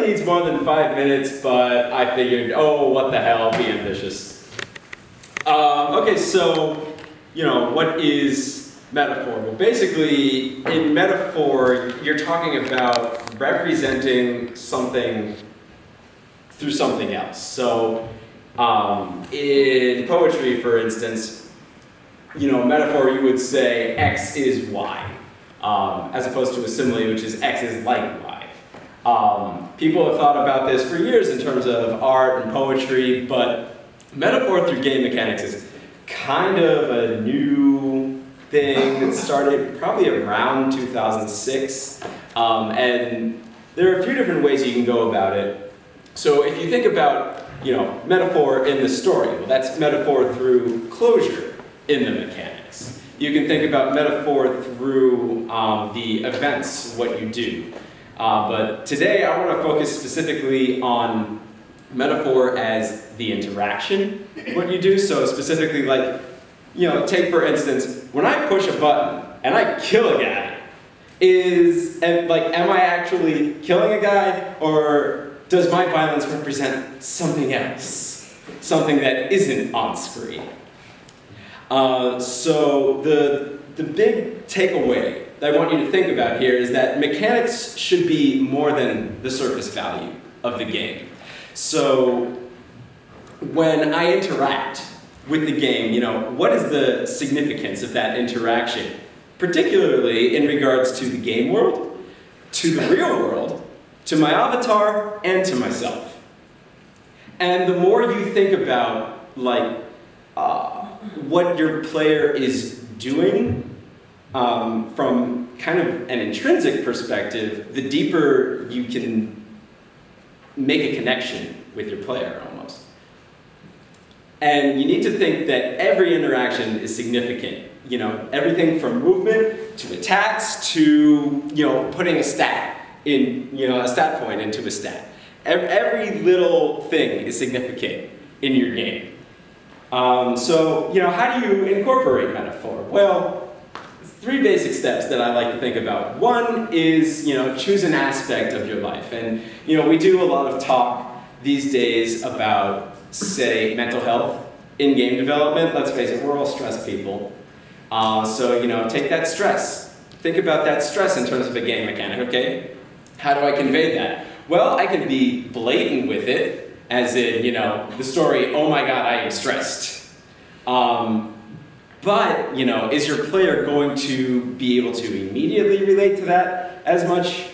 only needs more than 5 minutes, but I figured, oh, what the hell, be ambitious. Okay, so, what is metaphor? Well, basically, in metaphor, you're talking about representing something through something else. So, in poetry, for instance, metaphor, you would say X is Y, as opposed to a simile, which is X is like Y. People have thought about this for years in terms of art and poetry, but metaphor through game mechanics is kind of a new thing that started probably around 2006, and there are a few different ways you can go about it. So if you think about, metaphor in the story, well, that's metaphor through closure in the mechanics. You can think about metaphor through the events, what you do. But today I want to focus specifically on metaphor as the interaction, what you do. So specifically, like, take for instance, when I push a button and I kill a guy, am I actually killing a guy, or does my violence represent something else? Something that isn't on screen? So the big takeaway that I want you to think about here is that mechanics should be more than the surface value of the game. So when I interact with the game, what is the significance of that interaction? Particularly in regards to the game world, to the real world, to my avatar, and to myself. And the more you think about, what your player is doing from kind of an intrinsic perspective, the deeper you can make a connection with your player, almost. And you need to think that every interaction is significant. Everything from movement to attacks to, putting a stat in, a stat point into a stat. Every little thing is significant in your game. So, how do you incorporate metaphor? Well, 3 basic steps that I like to think about. One is, choose an aspect of your life. And, we do a lot of talk these days about, say, mental health in game development. Let's face it, we're all stressed people. So, take that stress. Think about that stress in terms of a game mechanic, okay? How do I convey that? Well, I can be blatant with it, as in, the story, oh my god, I am stressed. But, is your player going to be able to immediately relate to that as much?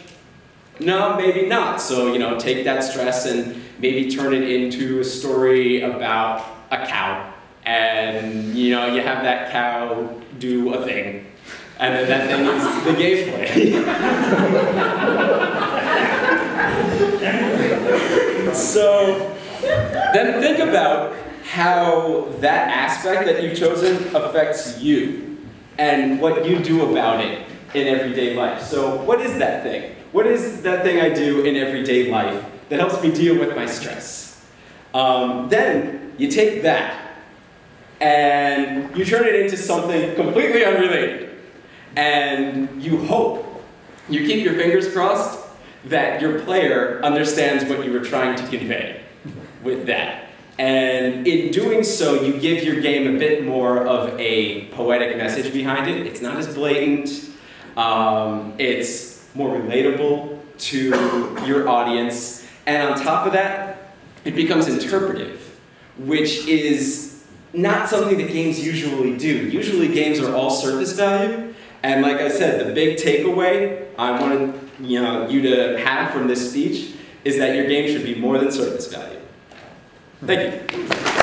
No, maybe not. So, take that stress and maybe turn it into a story about a cow. And, you have that cow do a thing. And then that thing is the gameplay. So, then think about how that aspect that you've chosen affects you and what you do about it in everyday life. So what is that thing? What is that thing I do in everyday life that helps me deal with my stress? Then you take that and you turn it into something completely unrelated. And you hope, you keep your fingers crossed, that your player understands what you were trying to convey with that. And in doing so, you give your game a bit more of a poetic message behind it. It's not as blatant. It's more relatable to your audience. And on top of that, it becomes interpretive, which is not something that games usually do. Usually games are all surface value. And like I said, the big takeaway I wanted you to have from this speech is that your game should be more than surface value. Thank you.